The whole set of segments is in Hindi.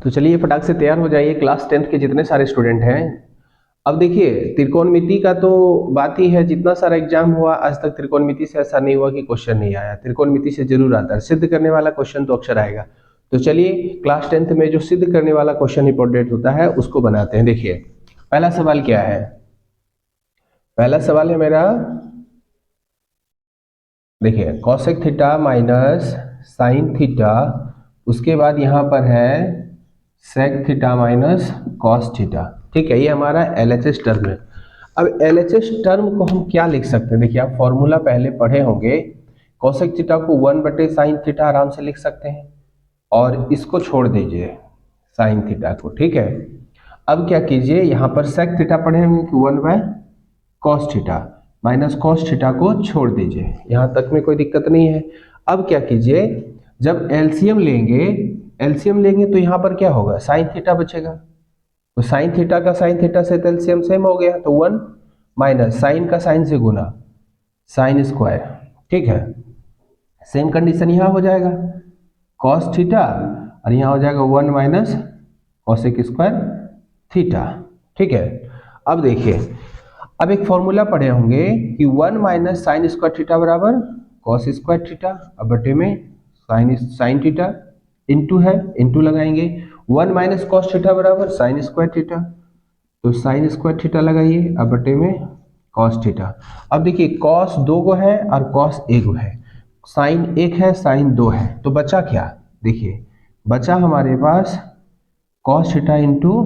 तो चलिए फटाक से तैयार हो जाइए, क्लास 10th के जितने सारे स्टूडेंट हैं। अब देखिए त्रिकोणमिति का तो बात ही है, जितना सारा एग्जाम हुआ आज तक त्रिकोणमिति से ऐसा नहीं हुआ कि क्वेश्चन नहीं आया। त्रिकोणमिति से जरूर आता है, सिद्ध करने वाला क्वेश्चन तो अक्सर आएगा। तो चलिए क्लास 10th में जो सिद्ध करने वाला क्वेश्चन इंपॉर्टेंट होता है उसको बनाते हैं। देखिए पहला सवाल क्या है, पहला सवाल है मेरा, देखिए cosec theta minus sine theta, उसके बाद यहाँ पर है sec theta minus cos theta. ठीक है, ये हमारा एलएचएस टर्म है। अब एलएचएस टर्म को हम क्या लिख सकते हैं, देखिए आप फॉर्मूला पहले पढ़े होंगे। कॉसेक थीटा को 1/sin थीटा आराम से लिख सकते हैं, और इसको छोड़ दीजिए साइन थीटा को। ठीक है, अब क्या कीजिए, यहाँ पर सेक थीटा पढ़े होंगे कि 1/cos theta minus cos theta को छोड़ दीजिए, यहाँ तक में कोई दिक्कत नहीं है। अब क्या कीजिए, जब एलसीएम लेंगे तो यहाँ पर क्या होगा, साइन थीटा बचेगा। तो साइन थीटा का साइन थीटा से एलसीएम सेम हो गया, तो 1 माइनस साइन का साइन से गुना साइन स्क्वायर। ठीक है, सेम कंडीशन यहाँ हो जाएगा कॉस थीटा, और यहाँ हो जाएगा 1 माइनस कॉसेक स्क्वायर थीटा। ठीक है, अब देखिए, अब एक फॉर्मूला पढ़े होंगे कि 1 माइनस साइन स्क्वायर थीटा बराबर कॉस स्क्वायर थीटा, अब बटे में साइन थीटा इंटू है, इंटू लगाएंगे 1 माइनस कॉस थीटा बराबर साइन स्क्वायर थीटा, तो साइन स्क्वायर थीटा लगाइए, अब बटे में कॉस थीटा। अब देखिए कॉस 2 को है और कॉस 1 को है, साइन 1 है साइन 2 है, तो बचा क्या, देखिए बचा हमारे पास cos theta into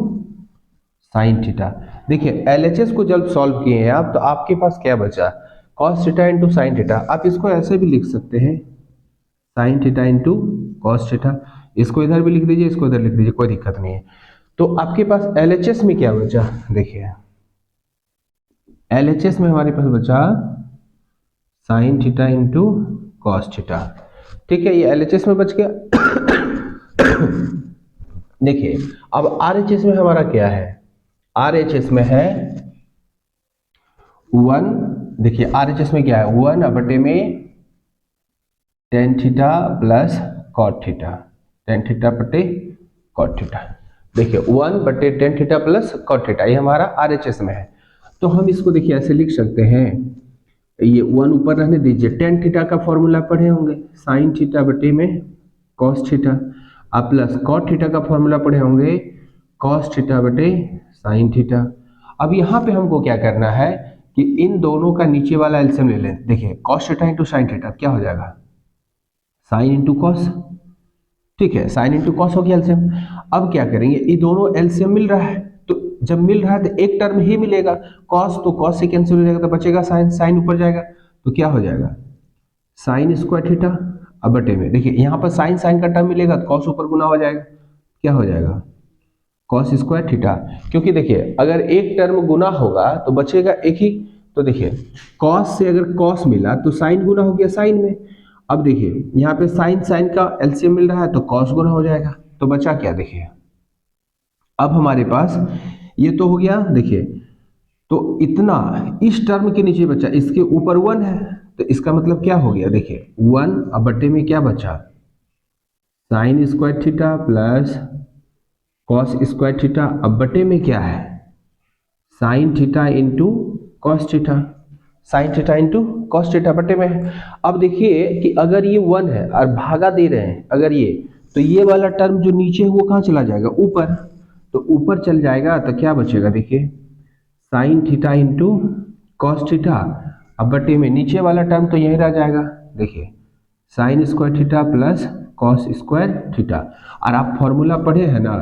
sine theta. देखिए एलएचएस को जब सॉल्व किए हैं आप, तो आपके पास क्या बचा, cos theta into sine theta. आप इसको ऐसे भी लिख सकते हैं, sine theta into cos theta, इसको इधर भी लिख दीजिए, इसको इधर लिख दीजिए, कोई दिक्कत नहीं है। तो आपके पास एलएचएस में क्या बचा, देखिए एलएचएस में हमारे पास बचा sine theta into cos theta. ठीक है, ये एलएचएस में बच गया। देखिए अब आरएचएस में हमारा क्या है, आरएचएस में है 1, देखिए आरएचएस में क्या है 1 बटे में tan theta plus cot theta, tan theta बटे कॉट थीटा। देखिए 1 बटे tan theta plus cot theta, ये हमारा आरएचएस में है। तो हम इसको देखिए ऐसे लिख सकते हैं, ये 1 ऊपर रहने दीजिए, टेन थीटा का फॉर्मूला पढ़े होंगे साइन थीटा बटे में कॉस थीटा, अब प्लस कॉट थीटा का फॉर्मूला पढ़े होंगे कॉस थीटा बटे साइन थीटा। अब यहाँ पे हमको क्या करना है कि इन दोनों का नीचे वाला एलसीएम ले लें। देखिए cos theta into sine theta क्या हो जाएगा, साइन इंटू कॉस। ठीक है, साइन इंटू कॉस हो गया एलसीएम। अब क्या करेंगे, ये दोनों एलसीएम मिल रहा है, तो जब मिल रहा है तो एक टर्म ही मिलेगा, कॉस तो कॉस से कैंसिल हो जाएगा, तो बचेगा साइन, साइन ऊपर जाएगा तो क्या हो जाएगा साइन स्क्वायर थीटा, अब बटे में देखिए यहाँ पर साइन साइन का टर्म मिलेगा तो कॉस ऊपर गुना हो जाएगा, क्या हो जाएगा कॉस स्क्वायर थीटा। क्योंकि देखिए अगर एक टर्म गुना होगा तो बचेगा एक ही, तो देखिए कॉस से अगर कॉस मिला तो साइन गुना हो गया साइन में। अब देखिए यहाँ पे साइन साइन का एलसीएम मिल रहा है तो कॉस गुना हो जाएगा, तो बचा क्या, देखिए अब हमारे पास ये तो हो गया। देखिए तो इतना इस टर्म के नीचे बचा, इसके ऊपर 1 है, तो इसका मतलब क्या हो गया, देखिए 1 अब बटे में क्या बचा sine square theta plus cos square theta, अब बटे में क्या है sine theta into cos theta, sine theta into cos theta बटे में है। अब देखिए कि अगर ये 1 है और भागा दे रहे हैं अगर ये, तो ये वाला टर्म जो नीचे है वो कहाँ चला जाएगा, ऊपर, तो ऊपर चल जाएगा तो क्या बचेगा, देखिए sine theta into cos theta, अब बटे में नीचे वाला टर्म तो यही रह जाएगा, देखिए sine square theta plus cos square theta. और आप फॉर्मूला पढ़े हैं ना,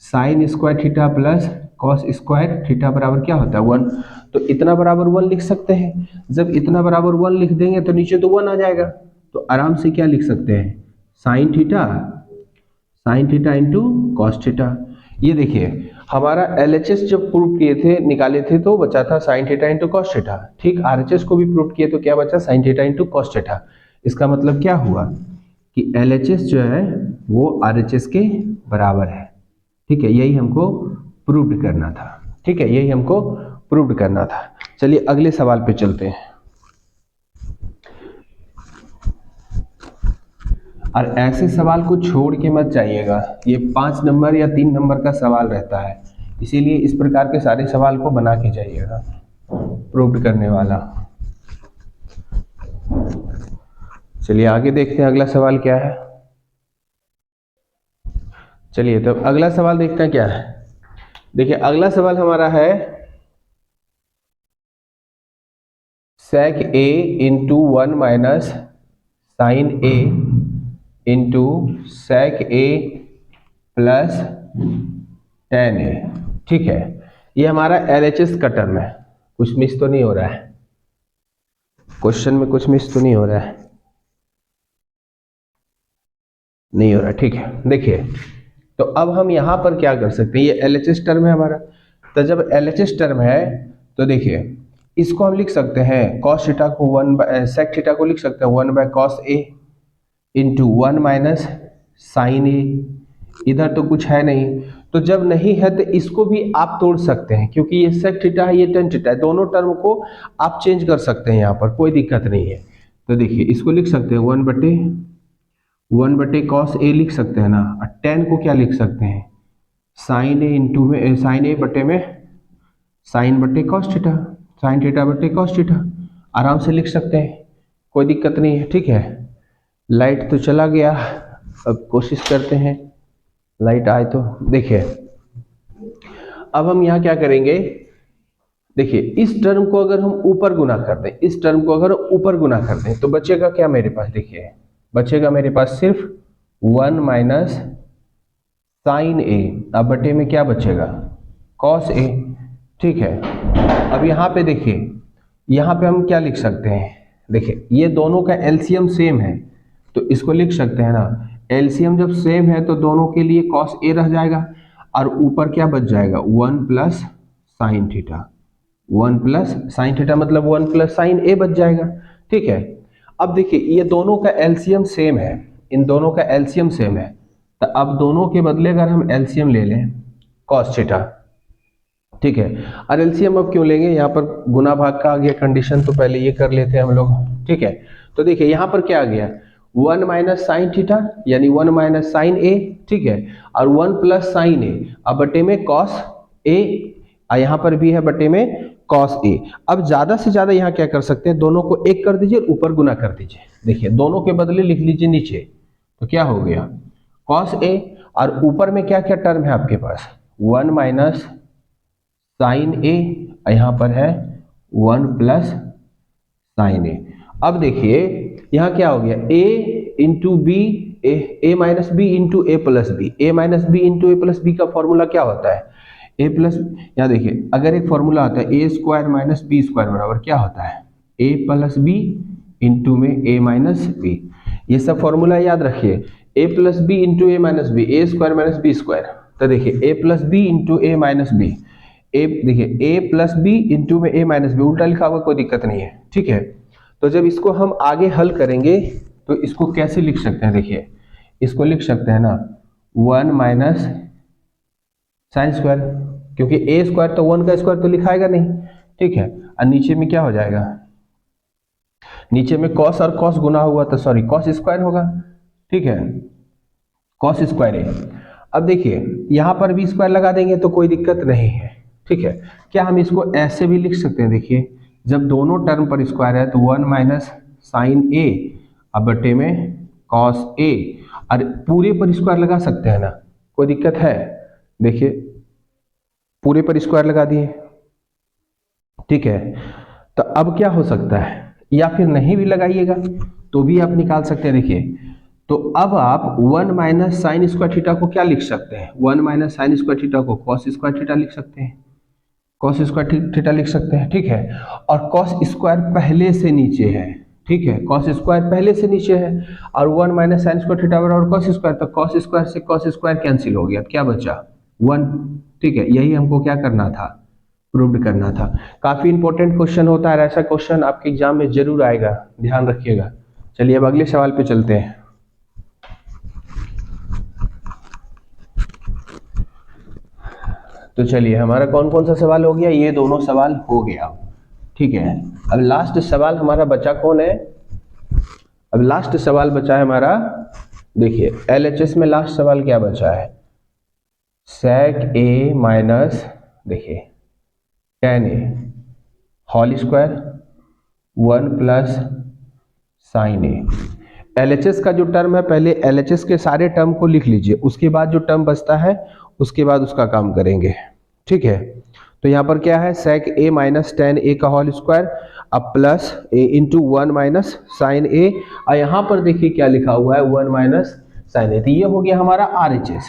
sine square theta plus cos square theta बराबर क्या होता है 1, तो इतना बराबर 1 लिख सकते हैं। जब इतना बराबर 1 लिख देंगे तो नीचे तो 1 आ जाएगा, तो आराम से क्या लिख सकते हैं sine theta into cos theta. ये देखिए हमारा एलएचएस जब प्रूव किए थे निकाले थे तो बचा था sine theta into cos theta, ठीक आरएचएस को भी प्रूव किए तो क्या बचा sine theta into cos theta. इसका मतलब क्या हुआ कि एलएचएस जो है वो आरएचएस के बराबर है। ठीक है, यही हमको प्रूव्ड करना था। ठीक है, यही हमको प्रूव्ड करना था। चलिए अगले सवाल पे चलते हैं। और ऐसे सवाल को छोड़ के मत जाइएगा, ये 5 नंबर या 3 नंबर का सवाल रहता है, इसीलिए इस प्रकार के सारे सवाल को बना के जाइएगा प्रूव करने वाला। चलिए आगे देखते हैं अगला सवाल क्या है। चलिए तब अगला सवाल देखते हैं क्या है। देखिए अगला सवाल हमारा है sec a into 1 minus sine a इंटू sec a plus tan a। ठीक है, ये हमारा LHS का टर्म है, कुछ मिस तो नहीं हो रहा है, क्वेश्चन में कुछ मिस तो नहीं हो रहा है, नहीं हो रहा, ठीक है। देखिए तो अब हम यहां पर क्या कर सकते हैं, ये LHS टर्म है हमारा, तो जब LHS टर्म है तो देखिए इसको हम लिख सकते हैं cos थीटा को 1 sec थीटा को लिख सकते हैं 1 by cos a into 1 minus sine a। इधर तो कुछ है नहीं, तो जब नहीं है तो इसको भी आप तोड़ सकते हैं, क्योंकि ये sec थीटा है, ये tan थीटा है, दोनों टर्म को आप चेंज कर सकते हैं, यहाँ पर कोई दिक्कत नहीं है। तो देखिए इसको लिख सकते हैं 1 बटे cos a लिख सकते हैं ना, और tan को क्या लिख सकते हैं साइन a इंटू में साइन a बटे में साइन बटे cos थीटा, साइन थीटा बटे cos थीटा, आराम से लिख सकते हैं, कोई दिक्कत नहीं है। ठीक है, लाइट तो चला गया, अब कोशिश करते हैं लाइट आए तो। देखिए अब हम यहाँ क्या करेंगे, देखिए इस टर्म को अगर हम ऊपर गुना कर दें, इस टर्म को अगर ऊपर गुना कर दें तो बचेगा क्या मेरे पास, देखिए बचेगा मेरे पास सिर्फ 1 माइनस साइन ए, अब बटे में क्या बचेगा cos a। ठीक है, अब यहाँ पे देखिए, यहाँ पे हम क्या लिख सकते हैं, देखिए ये दोनों का एलसीएम सेम है तो इसको लिख सकते हैं ना, एलसीएम जब सेम है तो दोनों के लिए cos a रह जाएगा और ऊपर क्या बच जाएगा 1 plus sine theta, 1 plus sine theta मतलब 1 प्लस साइन a बच जाएगा। ठीक है, अब देखिए ये दोनों का एलसीएम सेम है, इन दोनों का एलसीएम सेम है, तो अब दोनों के बदले अगर हम एलसीएम ले लें cos थीटा, ठीक है, और एलसीएम अब क्यों लेंगे, यहाँ पर गुना भाग का आ गया कंडीशन, तो पहले ये कर लेते हैं हम लोग। ठीक है, तो देखिए यहाँ पर क्या आ गया 1 माइनस साइन थीटा यानी 1 माइनस साइन ए, ठीक है, और 1 प्लस साइन ए, अब बटे में cos ए, यहाँ पर भी है बटे में cos ए। अब ज्यादा से ज्यादा यहाँ क्या कर सकते हैं, दोनों को एक कर दीजिए, ऊपर गुना कर दीजिए, देखिए दोनों के बदले लिख लीजिए नीचे, तो क्या हो गया cos ए, और ऊपर में क्या क्या टर्म है आपके पास 1 माइनस साइन ए, यहाँ पर है 1 प्लस साइन ए। अब देखिए यहाँ क्या हो गया a into B, A minus B into A plus B, A minus B into A plus B का फॉर्मूला क्या होता है ए प्लस, यहाँ देखिए अगर एक फॉर्मूला आता है A square minus B square बराबर क्या होता है ए प्लस बी इंटू में ए माइनस बी, ये सब फॉर्मूला याद रखिए, ए plus B into A minus B, A square minus B square, तो देखिए ए plus B into A minus B, ए देखिए ए प्लस बी इंटू में ए माइनस बी, उल्टा लिखा हुआ कोई दिक्कत नहीं है। ठीक है, तो जब इसको हम आगे हल करेंगे तो इसको कैसे लिख सकते हैं, देखिए इसको लिख सकते हैं ना 1 माइनस साइन स्क्वायर, क्योंकि ए स्क्वायर तो 1 का स्क्वायर तो लिखाएगा नहीं। ठीक है, और नीचे में क्या हो जाएगा, नीचे में cos और cos गुना हुआ तो सॉरी cos स्क्वायर होगा। ठीक है, cos स्क्वायर है। अब देखिए यहाँ पर भी स्क्वायर लगा देंगे तो कोई दिक्कत नहीं है। ठीक है, क्या हम इसको ऐसे भी लिख सकते हैं, देखिए जब दोनों टर्म पर स्क्वायर है तो 1 माइनस साइन ए अब बटे में cos ए, और पूरे पर स्क्वायर लगा सकते हैं ना, कोई दिक्कत है, देखिए पूरे पर स्क्वायर लगा दिए। ठीक है, तो अब क्या हो सकता है, या फिर नहीं भी लगाइएगा तो भी आप निकाल सकते हैं। देखिए तो अब आप 1 माइनस साइन स्क्वायर थीटा को क्या लिख सकते हैं, 1 माइनस साइन स्क्वायर थीटा को cos स्क्वायर थीटा लिख सकते हैं, cos स्क्वायर थीटा लिख सकते हैं। ठीक है, और cos स्क्वायर पहले से नीचे है, ठीक है cos स्क्वायर पहले से नीचे है, और 1 माइनस साइन स्क्वायर थीटा बराबर cos स्क्वायर, तो cos स्क्वायर से cos स्क्वायर कैंसिल हो गया, क्या बचा 1। ठीक है, यही हमको क्या करना था, प्रूव करना था। काफी इंपॉर्टेंट क्वेश्चन होता है, ऐसा क्वेश्चन आपके एग्जाम में जरूर आएगा, ध्यान रखिएगा। चलिए अब अगले सवाल पे चलते हैं। तो चलिए हमारा कौन कौन सा सवाल हो गया, ये दोनों सवाल हो गया। ठीक है, अब लास्ट सवाल हमारा बचा कौन है, अब लास्ट सवाल बचा है हमारा देखिए LHS में लास्ट सवाल क्या बचा है, sec a माइनस देखिए tan a whole square 1 plus sine A. LHS का जो टर्म है पहले LHS के सारे टर्म को लिख लीजिए, उसके बाद जो टर्म बचता है उसके बाद उसका काम करेंगे, ठीक है। तो यहाँ पर क्या है, sec a minus tan a का होल स्क्वायर अब plus a into 1 minus sine A, और यहाँ पर देखिए क्या लिखा हुआ है 1 माइनस साइन ए। तो ये हो गया हमारा RHS,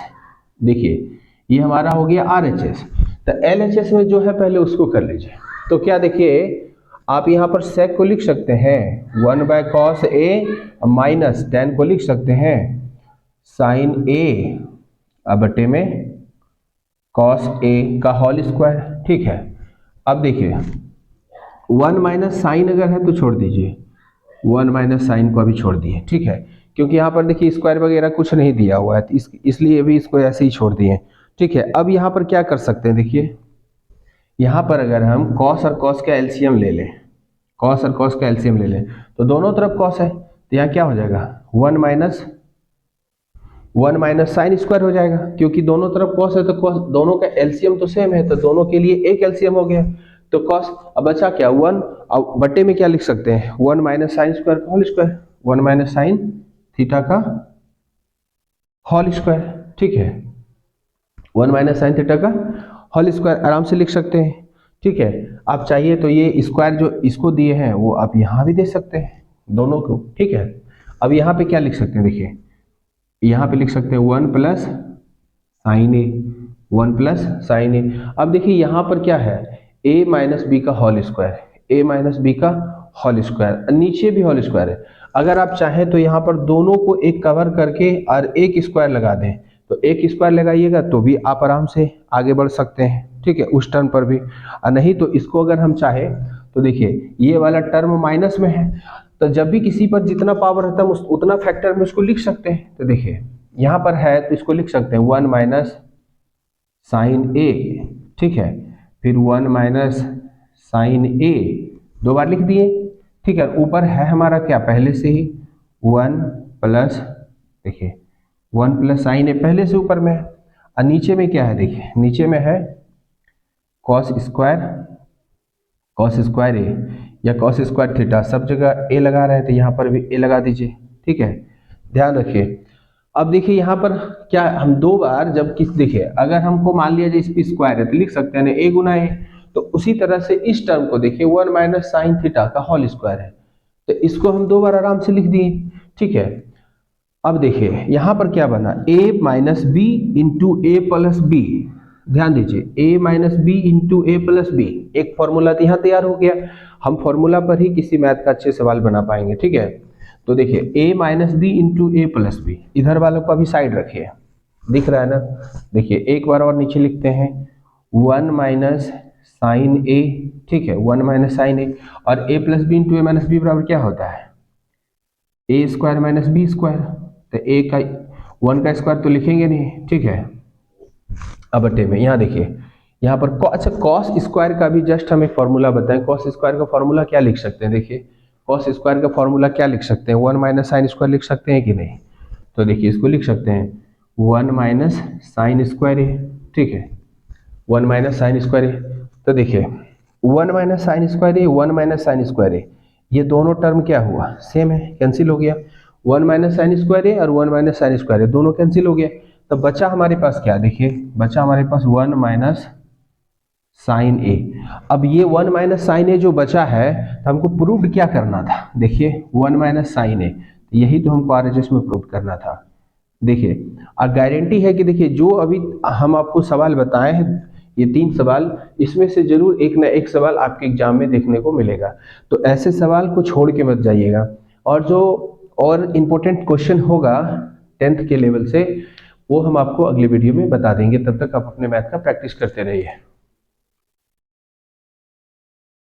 देखिए ये हमारा हो गया RHS। तो LHS में जो है पहले उसको कर लीजिए। तो क्या देखिए आप यहाँ पर sec को लिख सकते हैं 1 by cos A minus tan को लिख सकते हैं साइन ए बटे में कॉस ए का होल स्क्वायर, ठीक है। अब देखिए 1 माइनस साइन अगर है तो छोड़ दीजिए, 1 माइनस साइन को अभी छोड़ दिए, ठीक है, क्योंकि यहाँ पर देखिए स्क्वायर वगैरह कुछ नहीं दिया हुआ है, इसलिए भी इसको ऐसे ही छोड़ दिए, ठीक है। अब यहाँ पर क्या कर सकते हैं, देखिए यहाँ पर अगर हम कॉस और कॉस का एलसीएम ले लें, कॉस और कॉस का एलसीएम ले लें तो दोनों तरफ कॉस है, तो यहाँ क्या हो जाएगा 1 माइनस साइन स्क्वायर हो जाएगा, क्योंकि दोनों तरफ कॉस है तो कॉस दोनों का एलसीएम तो सेम है, तो दोनों के लिए एक एलसीएम हो गया, तो कॉस अब बचा क्या 1, अब बटे में क्या लिख सकते हैं 1 माइनस साइन स्क्वायर का whole square, 1 minus sine theta का होल स्क्वायर, ठीक है, 1 माइनस साइन थीटा का होल स्क्वायर आराम से लिख सकते हैं, ठीक है। आप चाहिए तो ये स्क्वायर जो इसको दिए हैं वो आप यहाँ भी दे सकते हैं दोनों को, ठीक है। अब यहाँ पे क्या लिख सकते हैं, देखिए यहाँ पे लिख सकते हैं 1 plus sine A, 1 plus sine A. अब देखिए यहाँ पर क्या है a माइनस बी का whole square, a minus B का होल स्क्वायर, नीचे भी होल स्क्वायर है। अगर आप चाहें तो यहाँ पर दोनों को एक कवर करके और एक स्क्वायर लगा दें, तो एक स्क्वायर लगाइएगा तो भी आप आराम से आगे बढ़ सकते हैं, ठीक है, उस टर्म पर भी। और नहीं तो इसको अगर हम चाहें तो देखिए ये वाला टर्म माइनस में है, तो जब भी किसी पर जितना पावर रहता है उतना फैक्टर में उसको लिख सकते हैं। तो देखिए यहाँ पर है तो इसको लिख सकते हैं 1 माइनस साइन ए, ठीक है, फिर 1 माइनस साइन ए 2 बार लिख दिए, ठीक है। ऊपर है हमारा क्या पहले से ही 1 प्लस देखिए 1 प्लस साइन ए पहले से ऊपर में है, और नीचे में क्या है, देखिए नीचे में है कॉस स्क्वायर ए या कॉस स्क्वायर थीटा, सब जगह ए लगा रहे हैं तो यहाँ पर भी ए लगा दीजिए, ठीक है, ध्यान रखिए। अब देखिए यहाँ पर क्या हम 2 बार जब किस देखिए अगर हमको मान लिया जाए इस पे स्क्वायर है तो लिख सकते हैं ना a गुना ए, तो उसी तरह से इस टर्म को देखिए 1 माइनस साइन थीटा का होल स्क्वायर है, तो इसको हम 2 बार आराम से लिख दिए, ठीक है। अब देखिए यहाँ पर क्या बना a minus B into A plus B, ध्यान दीजिए a minus B into A plus B, एक फॉर्मूला यहाँ तैयार हो गया। हम फॉर्मूला पर ही किसी मैथ का अच्छे सवाल बना पाएंगे, ठीक है। तो देखिए a minus B into A plus B, इधर वालों को अभी साइड रखिए, दिख रहा है ना, देखिए एक बार और नीचे लिखते हैं 1 माइनस साइन ए, ठीक है, 1 माइनस साइन ए, और a plus B into A minus B बराबर क्या होता है A square minus B square, तो a का 1 का स्क्वायर तो लिखेंगे नहीं, ठीक है। अब बटे में यहाँ देखिए यहाँ पर अच्छा कॉस स्क्वायर का भी जस्ट हम एक फॉर्मूला बताएं, कॉस स्क्वायर का फॉर्मूला क्या लिख सकते हैं, देखिए कॉस स्क्वायर का फॉर्मूला क्या लिख सकते हैं 1 माइनस साइन स्क्वायर लिख सकते हैं कि नहीं, तो देखिए इसको लिख सकते हैं 1 माइनस साइन स्क्वायर ए, ठीक है, 1 माइनस साइन स्क्वायर ए। तो देखिए 1 माइनस साइन स्क्वायर ए 1 माइनस साइन स्क्वायर ए, ये दोनों टर्म क्या हुआ सेम है, कैंसिल हो गया, 1 माइनस साइन स्क्वायर ए और 1 माइनस साइन स्क्वायर ए दोनों कैंसिल हो गया। तो बचा हमारे पास क्या, देखिए बचा हमारे पास 1 माइनस साइन ए। अब ये 1 माइनस साइन ए जो बचा है तो हमको प्रूव क्या करना था, देखिए 1 माइनस साइन ए, यही तो हमको RHS में प्रूव करना था। देखिए और गारंटी है कि देखिए जो अभी हम आपको सवाल बताए हैं ये 3 सवाल, इसमें से जरूर एक ना एक सवाल आपके एग्जाम में देखने को मिलेगा, तो ऐसे सवाल को छोड़ के मत जाइएगा। और जो और इम्पोर्टेंट क्वेश्चन होगा 10th के लेवल से वो हम आपको अगले वीडियो में बता देंगे, तब तक आप अपने मैथ का प्रैक्टिस करते रहिए।